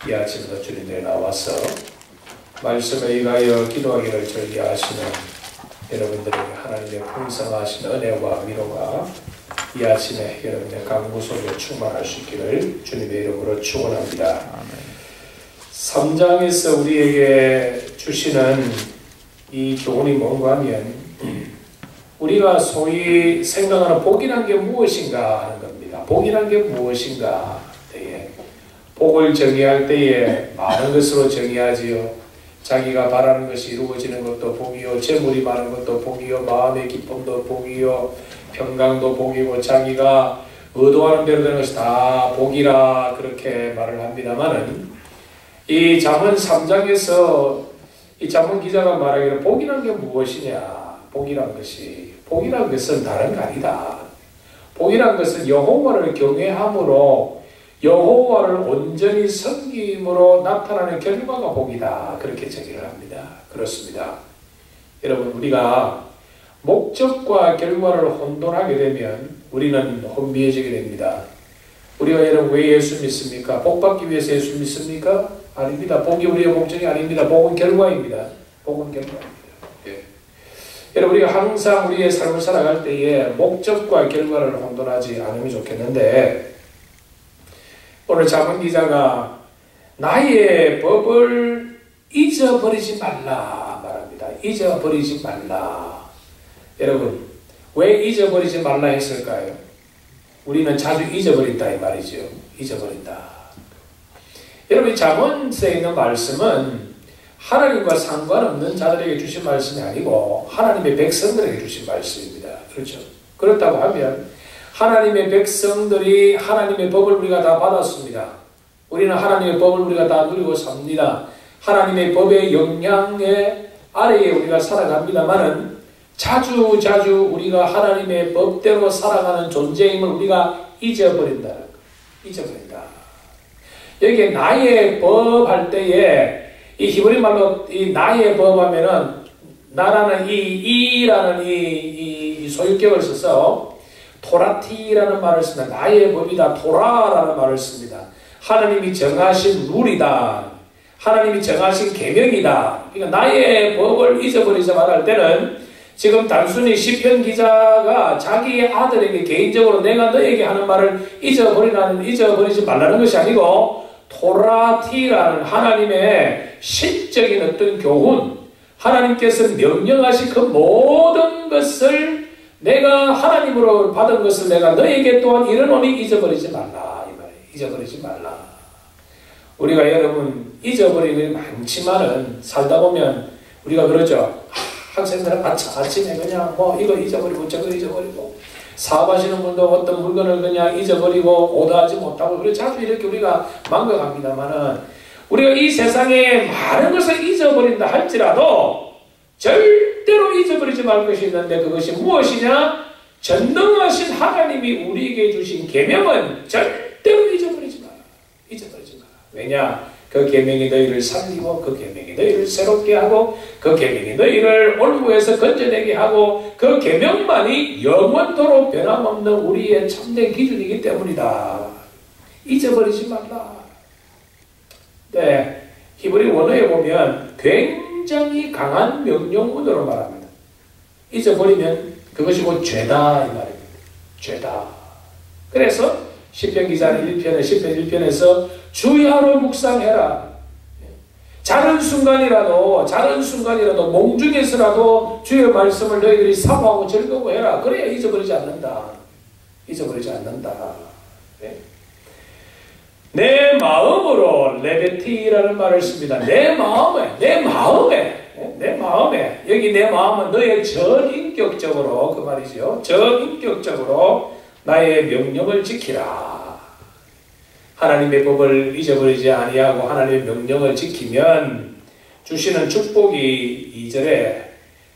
이 아침에도 주님들에 나와서 말씀에 의하여 기도하기를 즐겨하시는 여러분들에게 하나님의 풍성하신 은혜와 위로가 이 아침에 여러분의 간구 속에 충만할 수 있기를 주님의 이름으로 축원합니다. 3장에서 우리에게 주시는 이 교훈이 뭔가 하면 우리가 소위 생각하는 복이란 게 무엇인가 하는 겁니다. 복이란 게 무엇인가 때에 복을 정의할 때에 많은 것으로 정의하지요. 자기가 바라는 것이 이루어지는 것도 복이요, 재물이 많은 것도 복이요, 마음의 기쁨도 복이요, 평강도 복이고, 자기가 의도하는 대로 되는 것이 다 복이라 그렇게 말을 합니다만은 이 잠언 3장에서 이 잠언 기자가 말하기를 복이란 게 무엇이냐, 복이란 것은 다른 게 아니다. 복이란 것은 여호와를 경외함으로 여호와를 온전히 섬김으로 나타나는 결과가 복이다. 그렇게 정의를 합니다. 그렇습니다. 여러분, 우리가 목적과 결과를 혼돈하게 되면 우리는 혼미해지게 됩니다. 우리가 여러분 왜 예수 믿습니까? 복 받기 위해서 예수 믿습니까? 아닙니다. 복이 우리의 목적이 아닙니다. 복은 결과입니다. 복은 결과입니다. 예. 여러분, 우리가 항상 우리의 삶을 살아갈 때에 목적과 결과를 혼돈하지 않으면 좋겠는데, 오늘 잠언 기자가 나의 법을 잊어버리지 말라 말합니다. 잊어버리지 말라. 여러분, 왜 잊어버리지 말라 했을까요? 우리는 자주 잊어버린다 이 말이죠. 잊어버린다. 여러분, 잠언에 있는 말씀은 하나님과 상관없는 자들에게 주신 말씀이 아니고 하나님의 백성들에게 주신 말씀입니다. 그렇죠? 그렇다고 하면 하나님의 백성들이 하나님의 법을 우리가 다 받았습니다. 우리는 하나님의 법을 우리가 다 누리고 삽니다. 하나님의 법의 영향의 아래에 우리가 살아갑니다만은 자주 우리가 하나님의 법대로 살아가는 존재임을 우리가 잊어버린다. 잊어버린다. 여기에 나의 법 할 때에 이 히브리 말로 이 나의 법 하면은 나라는 이라는 이 소유격을 써서 토라티라는 말을 씁니다. 나의 법이다. 토라라는 말을 씁니다. 하나님이 정하신 룰이다. 하나님이 정하신 계명이다. 그러니까 나의 법을 잊어버리지 말할 때는 지금 단순히 시편 기자가 자기의 아들에게 개인적으로 내가 너에게 하는 말을 잊어버리지 말라는 것이 아니고 토라티라는 하나님의 신적인 어떤 교훈, 하나님께서 명령하신 그 모든 것을 내가 하나님으로 받은 것을 내가 너에게 또한 이르노니 잊어버리지 말라. 이 말이에요. 잊어버리지 말라. 우리가 여러분 잊어버리는 게 많지만은 살다 보면 우리가 그러죠. 학생들은 아침에 그냥 뭐 이거 잊어버리고 저거 잊어버리고, 사업하시는 분도 어떤 물건을 그냥 잊어버리고 오다하지 못하고, 그래 자주 이렇게 우리가 망각합니다만은 우리가 이 세상에 많은 것을 잊어버린다 할지라도 절대로 잊어버리지 말 것이 있는데, 그것이 무엇이냐? 전능하신 하나님이 우리에게 주신 계명은 절대로 잊어버리지 마라. 잊어버리지 마라. 왜냐? 그 계명이 너희를 살리고, 그 계명이 너희를 새롭게 하고, 그 계명이 너희를 올무에서 건져내게 하고, 그 계명만이 영원토록 변함없는 우리의 참된 기준이기 때문이다. 잊어버리지 말라. 네, 히브리 원어에 보면 굉장히 강한 명령문으로 말합니다. 잊어버리면 그것이 곧 죄다 이 말입니다. 죄다. 그래서 시편 기자는 10편 1편에서 주야로 묵상해라. 작은 순간이라도 몽중에서라도 주의 말씀을 너희들이 사모하고 즐거워해라. 그래야 잊어버리지 않는다. 잊어버리지 않는다. 네. 내 마음으로 레베티라는 말을 씁니다. 내 마음에 여기 내 마음은 너의 전인격적으로, 그 말이죠. 전인격적으로 나의 명령을 지키라. 하나님의 법을 잊어버리지 아니하고 하나님의 명령을 지키면 주시는 축복이 2절에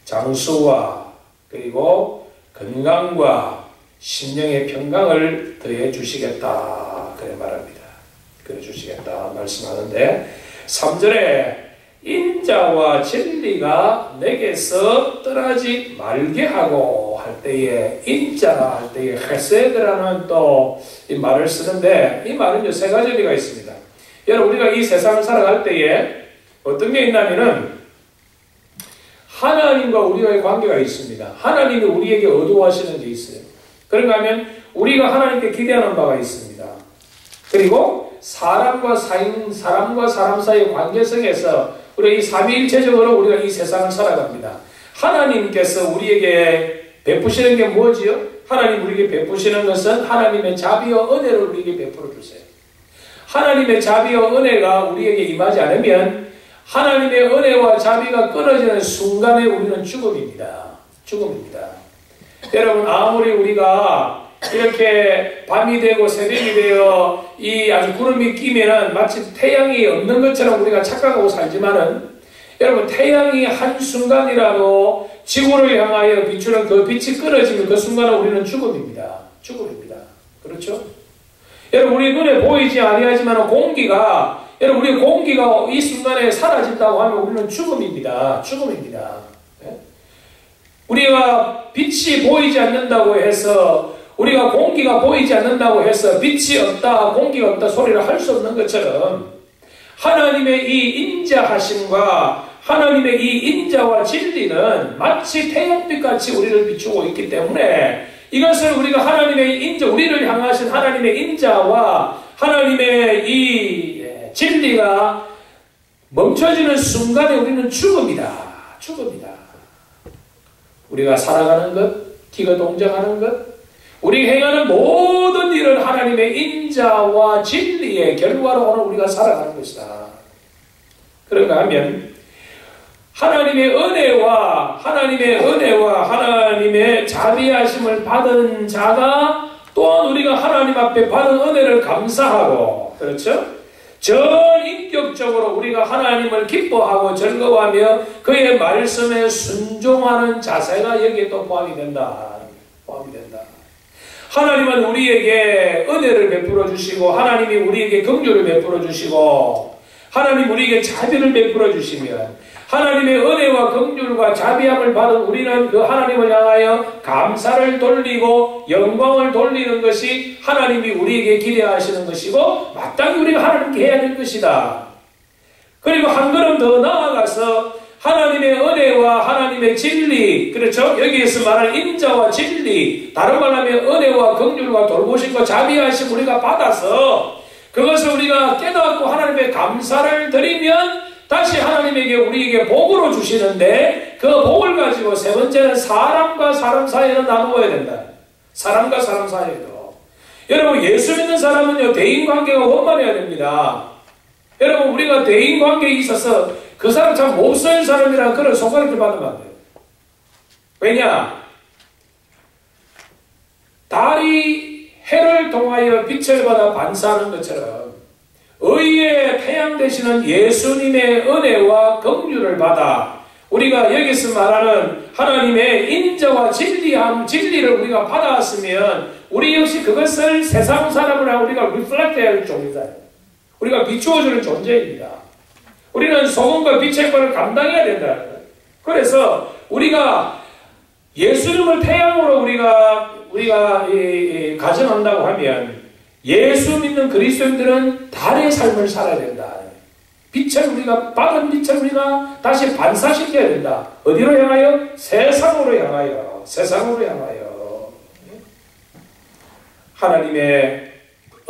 장수와 그리고 건강과 심령의 평강을 더해 주시겠다. 그래 말합니다. 그래 주시겠다 말씀하는데, 3절에 인자와 진리가 내게서 떠나지 말게 하고 할 때에, 인자라 할 때에 헤세드라는 또 이 말을 쓰는데, 이 말은 세 가지 의미가 있습니다. 여러분, 우리가 이 세상을 살아갈 때에 어떤 게 있냐면은 하나님과 우리와의 관계가 있습니다. 하나님이 우리에게 어두워하시는 게 있어요. 그런가 하면 우리가 하나님께 기대하는 바가 있습니다. 그리고 사람과 사람 사이의 관계성에서 우리가 이 삼위일체적으로 우리가 이 세상을 살아갑니다. 하나님께서 우리에게 베푸시는 게 뭐지요? 하나님 우리에게 베푸시는 것은 하나님의 자비와 은혜를 우리에게 베풀어 주세요. 하나님의 자비와 은혜가 우리에게 임하지 않으면 하나님의 은혜와 자비가 끊어지는 순간에 우리는 죽음입니다. 죽음입니다. 여러분, 아무리 우리가 이렇게 밤이 되고 새벽이 되어 이 아주 구름이 끼면은 마치 태양이 없는 것처럼 우리가 착각하고 살지만은, 여러분, 태양이 한순간이라도 지구를 향하여 비추는 그 빛이 끊어지면 그 순간은 우리는 죽음입니다. 죽음입니다. 그렇죠? 여러분, 우리 눈에 보이지 아니하지만 공기가, 여러분, 우리 공기가 이 순간에 사라진다고 하면 우리는 죽음입니다. 죽음입니다. 네? 우리가 빛이 보이지 않는다고 해서, 우리가 공기가 보이지 않는다고 해서 빛이 없다, 공기가 없다 소리를 할 수 없는 것처럼 하나님의 이 인자하심과 하나님의 이 인자와 진리는 마치 태양빛같이 우리를 비추고 있기 때문에 이것을 우리가 하나님의 인자, 우리를 향하신 하나님의 인자와 하나님의 이 진리가 멈춰지는 순간에 우리는 죽음이다. 죽음이다. 우리가 살아가는 것, 기가 동정하는 것, 우리 행하는 모든 일은 하나님의 인자와 진리의 결과로 오늘 우리가 살아가는 것이다. 그런가 하면 하나님의 은혜와 하나님의 자비하심을 받은 자가 또한 우리가 하나님 앞에 받은 은혜를 감사하고, 그렇죠? 전인격적으로 우리가 하나님을 기뻐하고 즐거워하며 그의 말씀에 순종하는 자세가 여기에 또 포함이 된다. 포함이 된다. 하나님은 우리에게 은혜를 베풀어 주시고, 하나님이 우리에게 긍휼을 베풀어 주시고, 하나님 우리에게 자비를 베풀어 주시면 하나님의 은혜와 긍휼과 자비함을 받은 우리는 그 하나님을 향하여 감사를 돌리고 영광을 돌리는 것이 하나님이 우리에게 기대하시는 것이고 마땅히 우리가 하나님께 해야 될 것이다. 그리고 한 걸음 더 나아가서 하나님의 은혜와 하나님의 진리, 그렇죠? 여기에서 말하는 인자와 진리, 다른 말로 하면 은혜와 긍휼과 돌보심과 자비하심 우리가 받아서 그것을 우리가 깨닫고 하나님의 감사를 드리면 다시 하나님에게 우리에게 복으로 주시는데 그 복을 가지고 세 번째는 사람과 사람 사이에는 나누어야 된다. 사람과 사람 사이에도. 여러분, 예수 믿는 사람은요, 대인관계가 원만해야 됩니다. 여러분, 우리가 대인관계에 있어서 그 사람 참 못쓰는 사람이라는 그런 손가락질 받으면 안 돼요. 왜냐? 달이 해를 통하여 빛을 받아 반사하는 것처럼 의의 태양 되시는 예수님의 은혜와 긍휼을 받아 우리가 여기서 말하는 하나님의 인자와 진리를 우리가 받아왔으면 우리 역시 그것을 세상 사람을 하고 우리가 리플렉트해야 할 존재다. 우리가 비추어주는 존재입니다. 우리는 소금과 빛의 역할을 감당해야 된다. 그래서 우리가 예수님을 태양으로 우리가 가정한다고 하면 예수 믿는 그리스도인들은 달의 삶을 살아야 된다. 빛을 우리가 받은 빛을 우리가 다시 반사시켜야 된다. 어디로 향하여? 세상으로 향하여. 세상으로 향하여. 하나님의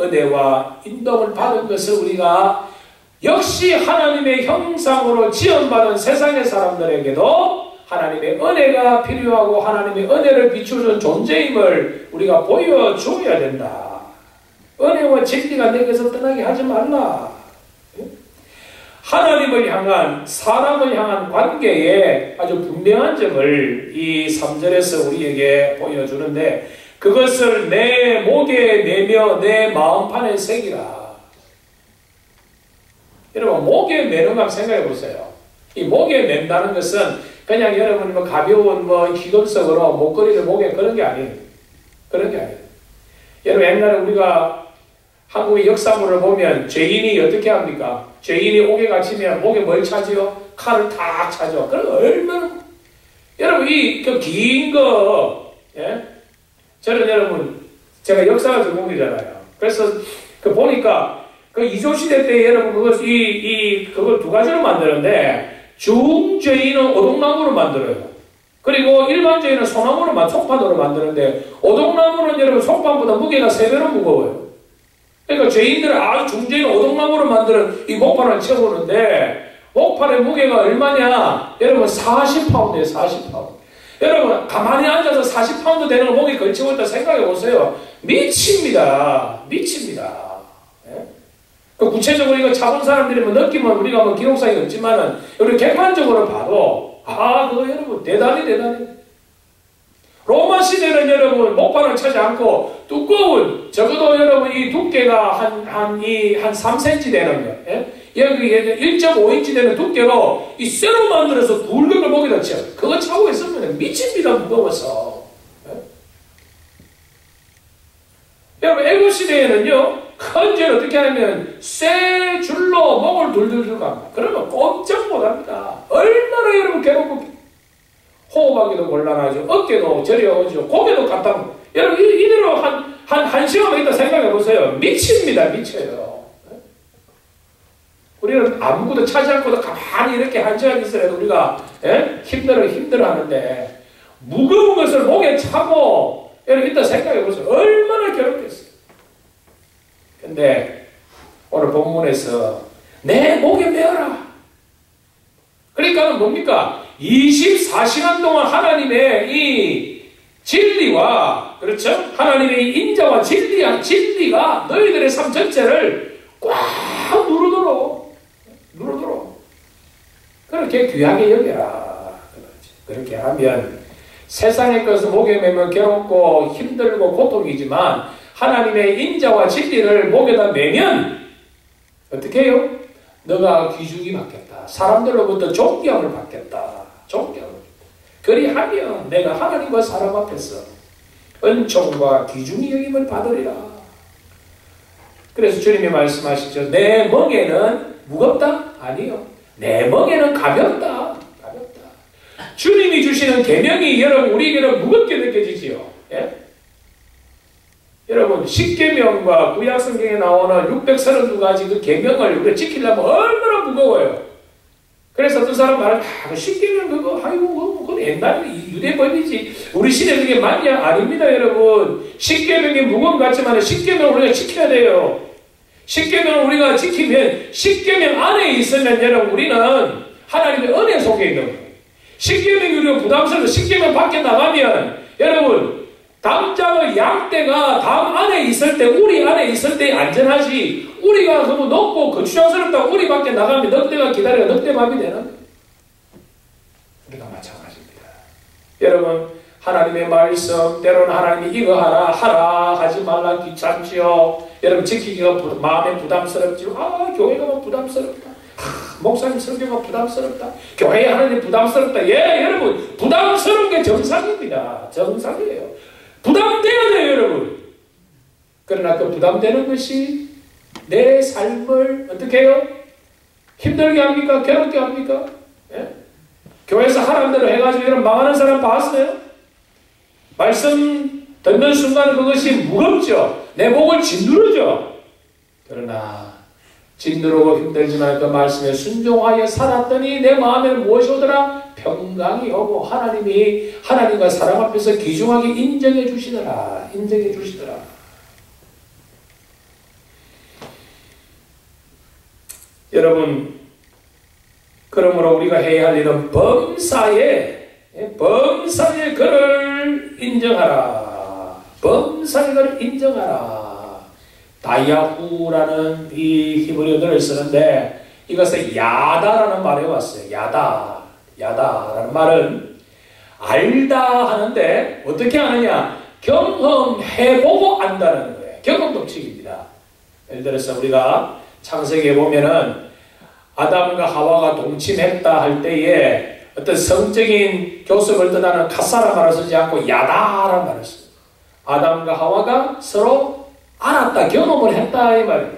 은혜와 인도를 받은 것을 우리가 역시 하나님의 형상으로 지원받은 세상의 사람들에게도 하나님의 은혜가 필요하고 하나님의 은혜를 비추는 존재임을 우리가 보여줘야 된다. 은혜와 진리가 내게서 떠나게 하지 말라. 하나님을 향한, 사람을 향한 관계에 아주 분명한 점을 이 3절에서 우리에게 보여주는데 그것을 내 목에 매며 내 마음판에 새기라. 여러분, 목에 매는 거 생각해 보세요. 이 목에 맨다는 것은 그냥 여러분 가벼운 기금속으로 목걸이를 목에 그런 게 아니에요. 그런 게 아니에요. 여러분, 옛날에 우리가 한국의 역사물을 보면 죄인이 어떻게 합니까? 죄인이 옥에 갇히면 목에 뭘 차지요? 칼을 탁 차죠. 그럼 얼마나 여러분 그 긴 거, 예? 저는 여러분 제가 역사가 전공이잖아요. 그래서 그 보니까 그 이조시대 때 여러분 그걸 두 가지로 만드는데 중죄인은 오동나무로 만들어요. 그리고 일반적인 소나무로 속판으로 만드는데 오동나무는 여러분 속판보다 무게가 3배로 무거워요. 그러니까 죄인들은 아주 중죄인 오동나무로 만드는 이 목판을 채우는데 목판의 무게가 얼마냐? 여러분 40파운드예요. 40파운드. 여러분 가만히 앉아서 40파운드 되는 걸 목에 걸치고 있다 생각해 보세요. 미칩니다. 미칩니다. 예? 그 구체적으로 이거 차본 사람들이 뭐 느끼면 우리가 뭐 기록상이 없지만은 우리 객관적으로 봐도 그거 여러분 대단히 로마 시대는 여러분 목판을 차지 않고 두꺼운 적어도 여러분 이 두께가 한 3cm 되는 거 여기 1.5인치 되는 두께로 이 쇠로 만들어서 굵은 걸 목에다 쳐 그거 차고 있으면 미칩니다. 무거워서. 여러분 애국 시대에는요 큰 죄를 어떻게 하냐면 쇠 줄로 목을 둘둘둘 갑니다. 그러면 꼼짝 못합니다. 얼마나 여러분 괴롭고 호흡하기도 곤란하죠. 어깨도 저려오죠. 고개도 까딱. 여러분 이대로 한 시간만 있다 생각해 보세요. 미칩니다. 미쳐요. 우리는 아무것도 차지 않고도 가만히 이렇게 한 시간 있어도 우리가 힘들어 하는데 무거운 것을 목에 차고 여러분 이따 생각해 보세요. 얼마나 괴롭겠어요. 근데 오늘 본문에서 내 목에 메어라. 그러니까 뭡니까? 24시간 동안 하나님의 이 진리와 그렇죠? 하나님의 인자와 진리가 너희들의 삶 전체를 꽉 누르도록 그렇게 귀하게 여겨라. 그렇게 하면 세상의 것은 목에 매면 괴롭고 힘들고 고통이지만 하나님의 인자와 진리를 목에다 매면 어떻게 해요? 너가 귀중히 받겠다. 사람들로부터 존경을 받겠다. 존경을. 그리하면 내가 하나님과 사람 앞에서 은총과 귀중히 여김을 받으리라. 그래서 주님이 말씀하시죠. 내 멍에는 무겁다? 아니요. 내 멍에는 가볍다. 주님이 주시는 계명이 여러분 우리에게는 무겁게 느껴지지요. 예? 여러분 십계명과 구약성경에 나오는 632가지 그 계명을 우리가 지키려면 얼마나 무거워요. 그래서 어떤 사람 말은 그 십계명 그거 그건 옛날 유대법이지 우리 시대 그게 맞냐? 아닙니다. 여러분 십계명이 무거운 것 같지만 십계명을 우리가 지켜야 돼요. 십계명을 우리가 지키면 십계명 안에 있으면 여러분 우리는 하나님의 은혜 속에 있는 거예요. 십계명이 우리가 부담스러워서 십계명 밖에 나가면 여러분 담장의 양떼가 담 안에 있을 때 우리 안에 있을 때 안전하지 우리가 너무 높고 거추장스럽다 우리 밖에 나가면 늑대가 기다려 늑대맘이 되는 거예요. 우리가 마찬가지입니다. 여러분 하나님의 말씀 때로는 하나님이 이거 하라 하지 말라 귀찮지요. 여러분 지키기가 마음에 부담스럽지요. 교회가 막 부담스럽다. 목사님 설교가 부담스럽다. 교회 하나님 부담스럽다. 예 여러분 부담스러운 게 정상입니다. 정상이에요. 부담돼야 돼요 여러분. 그러나 그 부담되는 것이 내 삶을 어떻게 해요? 힘들게 합니까? 괴롭게 합니까? 예? 교회에서 하라는 대로 해가지고 이런 망하는 사람 봤어요? 말씀 듣는 순간 그것이 무겁죠. 내 목을 짓누르죠. 그러나 짓누르고 힘들지만 그 말씀에 순종하여 살았더니 내 마음에 무엇이 오더라? 평강이 오고 하나님이 하나님과 사람 앞에서 귀중하게 인정해 주시더라. 인정해 주시더라. 여러분 그러므로 우리가 해야 할 일은 범사의 그를 인정하라. 범사의 그를 인정하라. 다야후라는 이 히브리어를 쓰는데 이것은 야다라는 말에 왔어요. 야다라는 말은 알다 하는데 어떻게 아느냐? 경험해보고 안다는 거예요. 경험 법칙입니다. 예를 들어서 우리가 창세기에 보면은 아담과 하와가 동침했다 할 때에 어떤 성적인 교습을 떠나는 카사라 말을 쓰지 않고 야다라는 말을 써요. 아담과 하와가 서로 알았다, 경험을 했다 이 말이에요.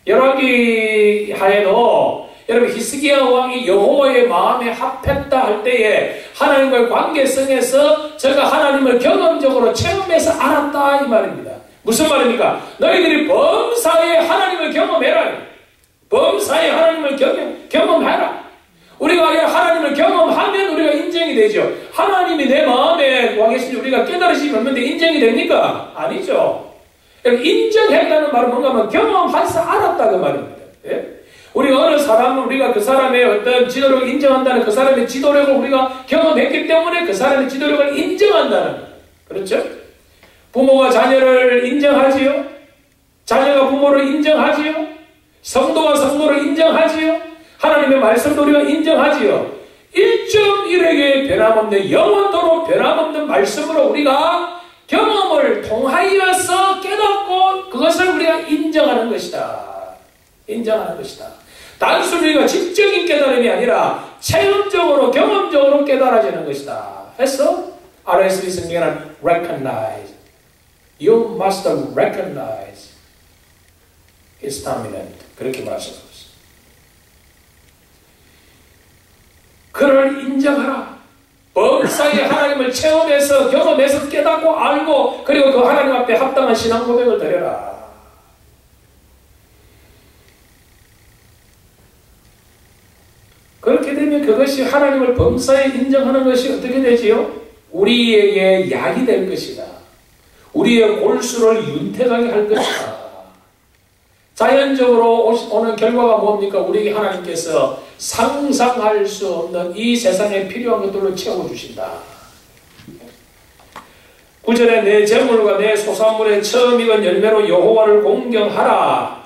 열왕기 하에도 여러분 히스기야 왕이 여호와의 마음에 합했다 할 때에 하나님과의 관계성에서 제가 하나님을 경험적으로 체험해서 알았다 이 말입니다. 무슨 말입니까? 너희들이 범사에 하나님을 경험해라. 범사에 하나님을 경험해라. 우리가 하나님을 경험하면 우리가 인정이 되죠. 하나님이 내 마음에 와 계시니 우리가 깨달으시면 없는데 인정이 됩니까? 아니죠. 인정했다는 말은 뭔가 하면 경험해서 알았다 그 말입니다. 예? 우리가 어느 사람은 우리가 그 사람의 어떤 지도력을 인정한다는 그 사람의 지도력을 우리가 경험했기 때문에 그 사람의 지도력을 인정한다는 거예요. 그렇죠? 부모가 자녀를 인정하지요? 자녀가 부모를 인정하지요? 성도가 성도를 인정하지요? 하나님의 말씀도 우리가 인정하지요? 1.1에게 변함없는 영원토록 변함없는 말씀으로 우리가 경험을 통하여서 깨닫고 그것을 우리가 인정하는 것이다. 인정하는 것이다. 단순히 우리가 지적인 깨달음이 아니라 체험적으로 경험적으로 깨달아지는 것이다. 했어? RSV 성경에는 recognize. You must recognize His dominant. 그렇게 말씀하셨어요. 그를 인정하라. 범사에 하나님을 체험해서 경험해서 깨닫고 알고 그리고 그 하나님 앞에 합당한 신앙 고백을 드려라. 그렇게 되면 그것이 하나님을 범사에 인정하는 것이 어떻게 되지요? 우리에게 약이 될 것이다. 우리의 골수를 윤택하게 할 것이다. 자연적으로 오는 결과가 뭡니까? 우리에게 하나님께서 상상할 수 없는 이 세상에 필요한 것들로 채워주신다. 9절에 내 재물과 내 소산물의 처음 익은 열매로 여호와를 공경하라.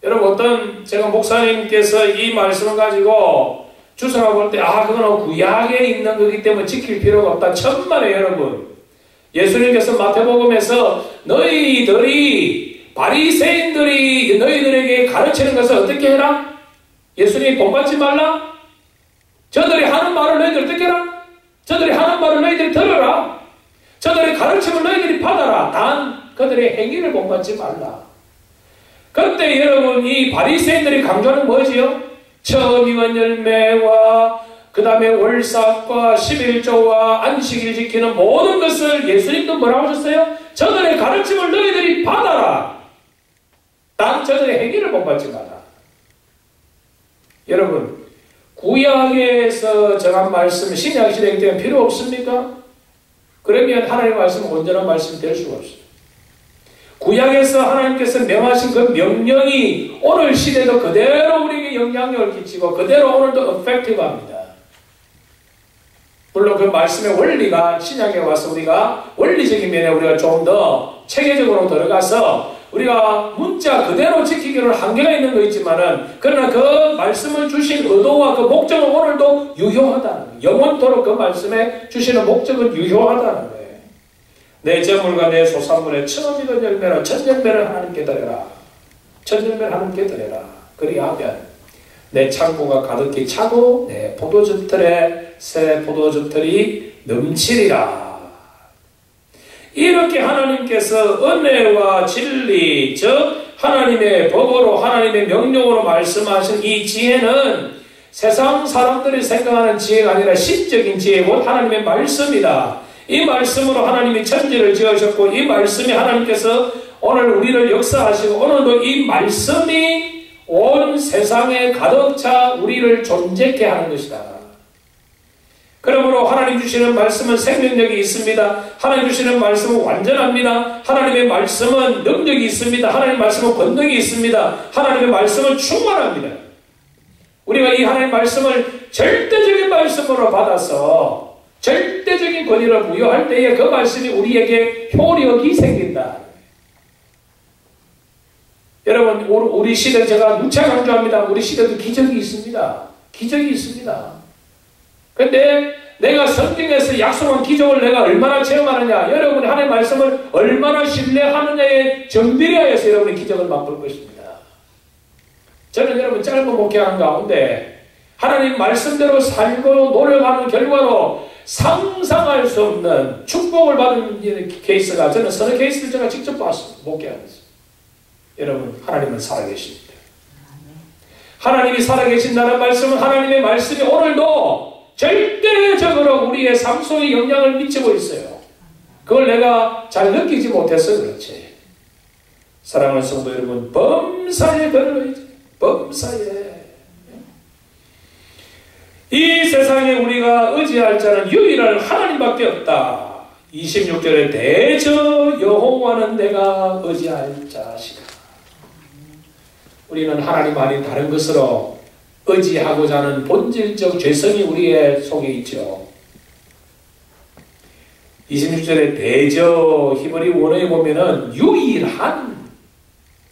여러분 어떤 제가 목사님께서 이 말씀을 가지고 주석하고 볼 때 그거는 구약에 있는 거기 때문에 지킬 필요가 없다. 천만에 여러분 예수님께서 마태복음에서 너희들이 바리새인들이 너희들에게 가르치는 것을 어떻게 해라? 예수님이 본받지 말라? 저들이 하는 말을 너희들 어떻게 해라? 저들이 하는 말을 너희들이 들어라. 저들의 가르침을 너희들이 받아라. 단 그들의 행위를 본받지 말라. 그때 여러분 이 바리새인들이 강조하는 뭐지요? 처음 익은 열매와 그 다음에 월삭과 11조와 안식일 지키는 모든 것을 예수님도 뭐라고 하셨어요? 저들의 가르침을 너희들이 받아라. 단 저들의 행위를 본받지 마라. 여러분 구약에서 정한 말씀 신약 시대이기 때문에 필요 없습니까? 그러면 하나님의 말씀은 온전한 말씀이 될 수가 없어요. 구약에서 하나님께서 명하신 그 명령이 오늘 시대도 그대로 우리에게 영향력을 끼치고 그대로 오늘도 effective합니다. 물론 그 말씀의 원리가 신약에 와서 우리가 원리적인 면에 우리가 좀 더 체계적으로 들어가서 우리가 문자 그대로 지키기를 한계가 있는 거 있지만은 그러나 그 말씀을 주신 의도와 그 목적은 오늘도 유효하다는 거예요. 영원토록 그 말씀에 주시는 목적은 유효하다는 거예요. 내 재물과 내 소산물의 처음 익은 열매로 첫 열매를 하나님께 드려라. 첫 열매를 하나님께 드려라. 그리하면 내 창고가 가득히 차고 내 포도즙틀에 새 포도즙틀이 넘치리라. 이렇게 하나님께서 은혜와 진리 즉 하나님의 법으로 하나님의 명령으로 말씀하신 이 지혜는 세상 사람들이 생각하는 지혜가 아니라 신적인 지혜 곧 하나님의 말씀이다. 이 말씀으로 하나님이 천지를 지으셨고 이 말씀이 하나님께서 오늘 우리를 역사하시고 오늘도 이 말씀이 온 세상에 가득 차 우리를 존재케 하는 것이다. 그러므로 하나님 주시는 말씀은 생명력이 있습니다. 하나님 주시는 말씀은 완전합니다. 하나님의 말씀은 능력이 있습니다. 하나님의 말씀은 권능이 있습니다. 하나님의 말씀은 충만합니다. 우리가 이 하나님의 말씀을 절대적인 말씀으로 받아서 절대적인 권위를 부여할 때에 그 말씀이 우리에게 효력이 생긴다. 여러분 우리 시대 제가 누차 강조합니다. 우리 시대도 기적이 있습니다. 기적이 있습니다. 근데 내가 성경에서 약속한 기적을 내가 얼마나 체험하느냐, 여러분이 하나님의 말씀을 얼마나 신뢰하느냐에 정비례하여서 여러분이 기적을 맛볼 것입니다. 저는 여러분 짧은 목회하는 가운데 하나님 말씀대로 살고 노력하는 결과로 상상할 수 없는 축복을 받은 케이스가 저는 서너 케이스를 제가 직접 봤습니다. 목회하면서. 여러분 하나님은 살아계십니다. 하나님이 살아계신다는 말씀은 하나님의 말씀이 오늘도 절대적으로 우리의 삶 속에 영향을 미치고 있어요. 그걸 내가 잘 느끼지 못해서 그렇지. 사랑하는 성도 여러분, 범사에 걸어야지. 범사에. 이 세상에 우리가 의지할 자는 유일한 하나님밖에 없다. 26절에 대저 여호와는 내가 의지할 자시다. 우리는 하나님 아닌 다른 것으로 의지하고자 하는 본질적 죄성이 우리의 속에 있죠. 26절에 대저 히브리 원어에 보면은 유일한,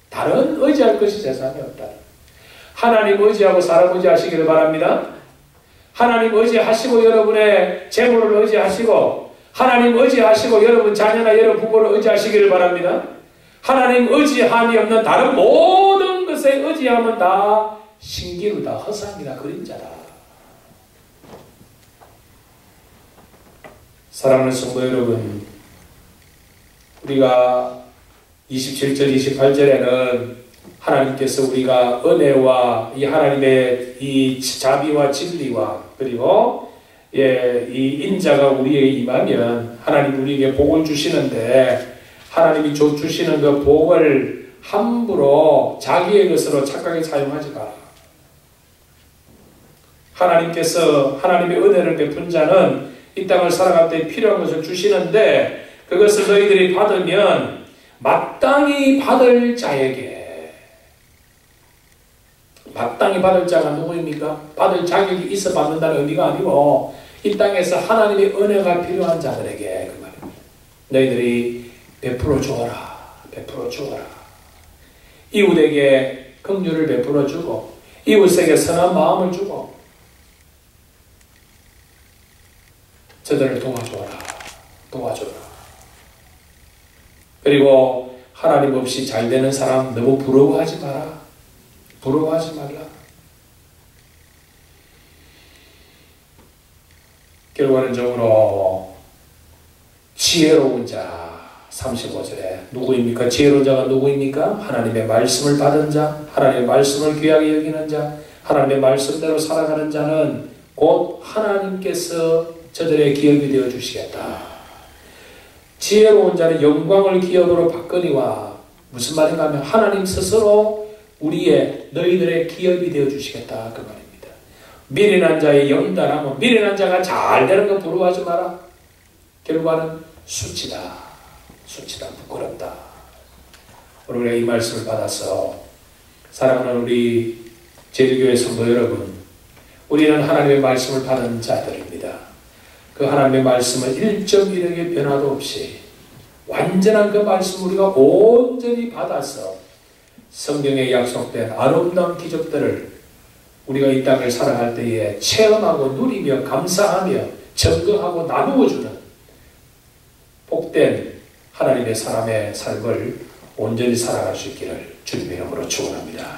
다른 의지할 것이 세상에 없다. 하나님 의지하고 사람 의지하시기를 바랍니다. 하나님 의지하시고 여러분의 재물을 의지하시고, 하나님 의지하시고 여러분 자녀나 여러분 부모를 의지하시기를 바랍니다. 하나님 의지함이 없는 다른 모든 것에 의지하면 다 신기루다, 허상이다, 그림자다. 사랑하는 성도 여러분, 우리가 27절, 28절에는 하나님께서 우리가 은혜와 이 하나님의 이 자비와 진리와 그리고 이 인자가 우리에게 임하면 하나님 우리에게 복을 주시는데, 하나님이 주시는 그 복을 함부로 자기의 것으로 착각해 사용하지 마라. 하나님께서 하나님의 은혜를 베푼 자는 이 땅을 살아갈 때 필요한 것을 주시는데, 그것을 너희들이 받으면 마땅히 받을 자에게, 마땅히 받을 자가 누구입니까? 받을 자격이 있어 받는다는 의미가 아니고 이 땅에서 하나님의 은혜가 필요한 자들에게 그 말입니다. 너희들이 베풀어 주어라. 베풀어 주어라. 이웃에게 긍휼을 베풀어 주고 이웃에게 선한 마음을 주고 저들을 도와줘라. 도와줘라. 그리고 하나님 없이 잘 되는 사람 너무 부러워하지 마라. 부러워하지 말라. 결과적으로 지혜로운 자 35절에 누구입니까? 지혜로운 자가 누구입니까? 하나님의 말씀을 받은 자, 하나님의 말씀을 귀하게 여기는 자, 하나님의 말씀대로 살아가는 자는 곧 하나님께서 저들의 기업이 되어 주시겠다. 지혜로운 자는 영광을 기업으로 바꾸니와, 무슨 말인가 하면 하나님 스스로 우리의 너희들의 기업이 되어 주시겠다 그 말입니다. 미련한 자의 영단하면, 미련한 자가 잘 되는 거 부러워하지 마라. 결과는 수치다. 수치다. 부끄럽다. 우리가 이 말씀을 받아서 사랑하는 우리 제주교회 성도 여러분, 우리는 하나님의 말씀을 받은 자들입니다. 그 하나님의 말씀을 1.1의 변화도 없이 완전한 그 말씀을 우리가 온전히 받아서 성경에 약속된 아름다운 기적들을 우리가 이 땅을 살아갈 때에 체험하고 누리며 감사하며 증거하고 나누어주는 복된 하나님의 사람의 삶을 온전히 살아갈 수 있기를 주님의 이름으로 축원합니다.